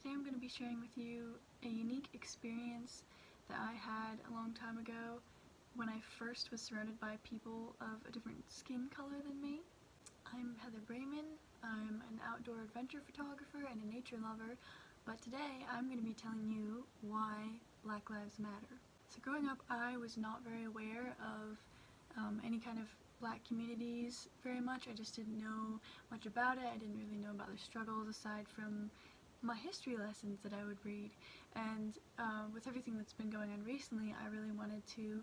Today I'm going to be sharing with you a unique experience that I had a long time ago when I first was surrounded by people of a different skin color than me. I'm Heather Brayman. I'm an outdoor adventure photographer and a nature lover, but today I'm going to be telling you why Black Lives Matter. So growing up, I was not very aware of any kind of black communities very much. I just didn't know much about it. I didn't really know about their struggles aside from my history lessons that I would read. And with everything that's been going on recently, I really wanted to,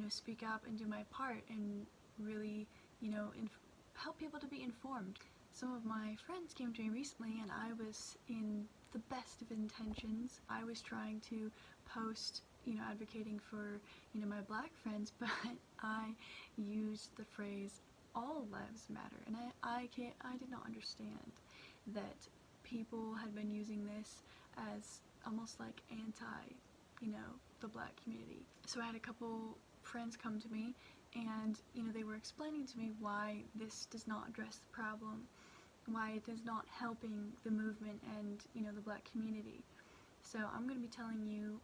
speak up and do my part and really, help people to be informed. Some of my friends came to me recently and I was in the best of intentions. I was trying to post, advocating for, my black friends, but I used the phrase all lives matter, and I did not understand that people had been using this as almost like anti, the black community. So I had a couple friends come to me and, they were explaining to me why this does not address the problem, why it is not helping the movement and, the black community. So I'm going to be telling you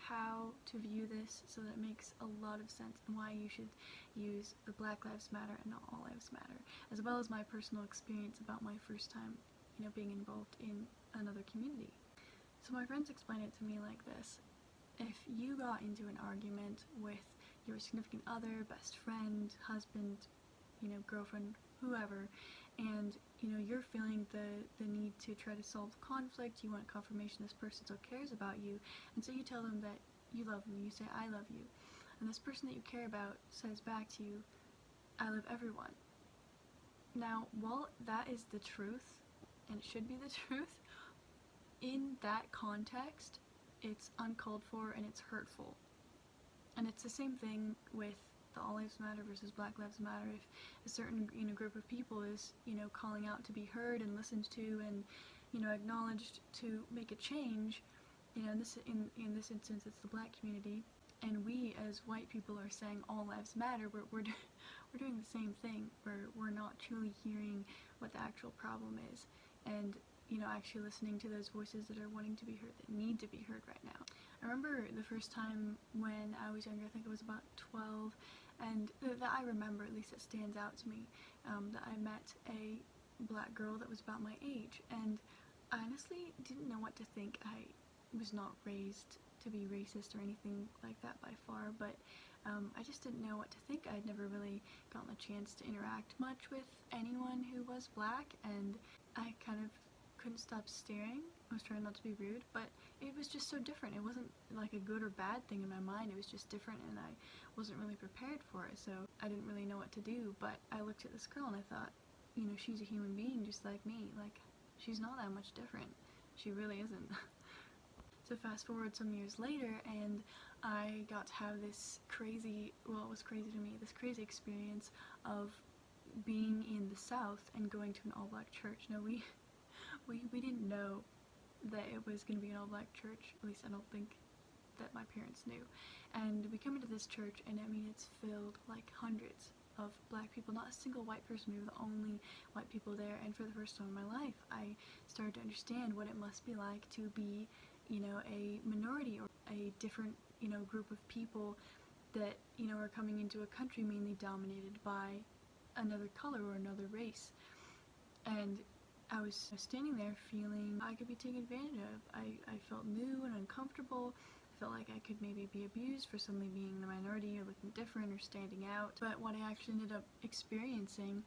how to view this so that it makes a lot of sense and why you should use the Black Lives Matter and not All Lives Matter, as well as my personal experience about my first time, being involved in another community. So my friends explained it to me like this. If you got into an argument with your significant other, best friend, husband, girlfriend, whoever, and you're feeling the need to try to solve the conflict, you want confirmation this person still cares about you, and so you tell them that you love them, you say I love you, and this person that you care about says back to you, I love everyone. Now, while that is the truth, and it should be the truth, in that context, it's uncalled for and it's hurtful. And it's the same thing with the All Lives Matter versus Black Lives Matter. If a certain group of people is calling out to be heard and listened to and acknowledged to make a change, in this instance it's the black community, and we as white people are saying all lives matter, we're doing the same thing. We're not truly hearing what the actual problem is, and actually listening to those voices that are wanting to be heard, that need to be heard right now. I remember the first time when I was younger, I think it was about 12, and that I remember, at least it stands out to me, that I met a black girl that was about my age, and I honestly didn't know what to think. I was not raised to be racist or anything like that by far, but I just didn't know what to think. I'd never really gotten a chance to interact much with anyone who was black, and I kind of couldn't stop staring. I was trying not to be rude, but it was just so different. It wasn't like a good or bad thing in my mind, it was just different, and I wasn't really prepared for it, so I didn't really know what to do. But I looked at this girl and I thought, she's a human being just like me, like, she's not that much different. She really isn't. So fast forward some years later, and I got to have this crazy, well, it was crazy to me, this crazy experience of being in the South and going to an all-black church. Now, we didn't know that it was going to be an all-black church, at least I don't think that my parents knew. And we come into this church, and I mean, it's filled like hundreds of black people, not a single white person. We were the only white people there, and for the first time in my life, I started to understand what it must be like to be, a minority or a different, group of people that, are coming into a country mainly dominated by another color or another race. And I was standing there feeling I could be taken advantage of. I felt new and uncomfortable. I felt like I could maybe be abused for suddenly being the minority or looking different or standing out. But what I actually ended up experiencing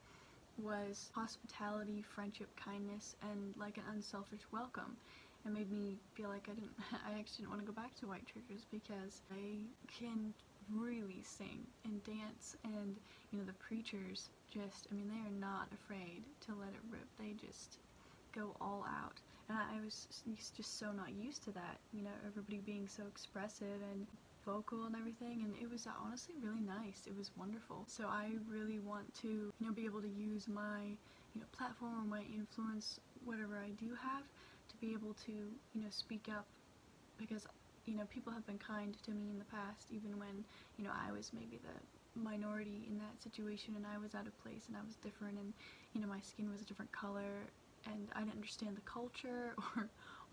was hospitality, friendship, kindness, and like an unselfish welcome. It made me feel like I actually didn't want to go back to white churches because they can really sing and dance, and the preachers just, I mean, they are not afraid to let it rip. They just go all out, and I was just so not used to that, everybody being so expressive and vocal and everything, and it was honestly really nice. It was wonderful. So I really want to, be able to use my, platform or my influence, whatever I do have, to be able to, speak up, because people have been kind to me in the past, even when, I was maybe the minority in that situation and I was out of place and I was different, and my skin was a different color and I didn't understand the culture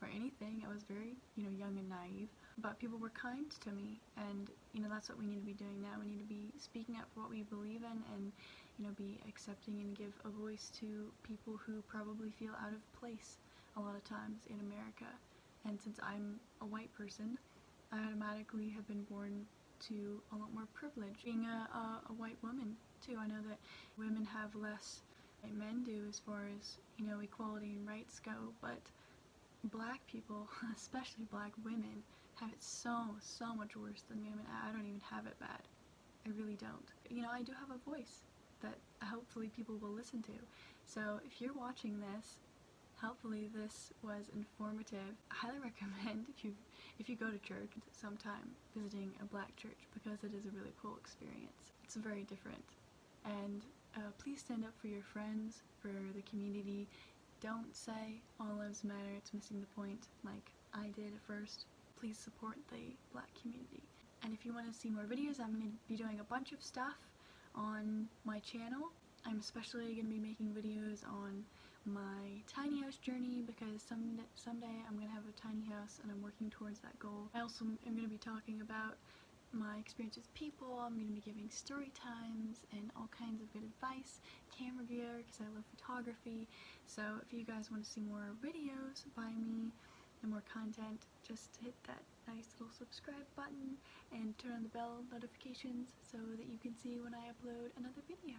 or anything. I was very, young and naive, but people were kind to me, and, that's what we need to be doing now. We need to be speaking up for what we believe in, and, be accepting and give a voice to people who probably feel out of place a lot of times in America. And since I'm a white person, I automatically have been born to a lot more privilege. Being a white woman, too, I know that women have less than men do as far as, equality and rights go, but black people, especially black women, have it so much worse than me. I mean, I don't even have it bad. I really don't. I do have a voice that hopefully people will listen to. So if you're watching this, hopefully this was informative. I highly recommend if you go to church sometime, visiting a black church, because it is a really cool experience. It's very different. And please stand up for your friends, for the community. Don't say all lives matter, it's missing the point like I did at first. Please support the black community. And if you want to see more videos, I'm going to be doing a bunch of stuff on my channel. I'm especially going to be making videos on my tiny house journey, because someday I'm going to have a tiny house and I'm working towards that goal. I also am going to be talking about my experience with people. I'm going to be giving story times and all kinds of good advice, camera gear, because I love photography. So if you guys want to see more videos by me and more content, just hit that nice little subscribe button and turn on the bell notifications so that you can see when I upload another video.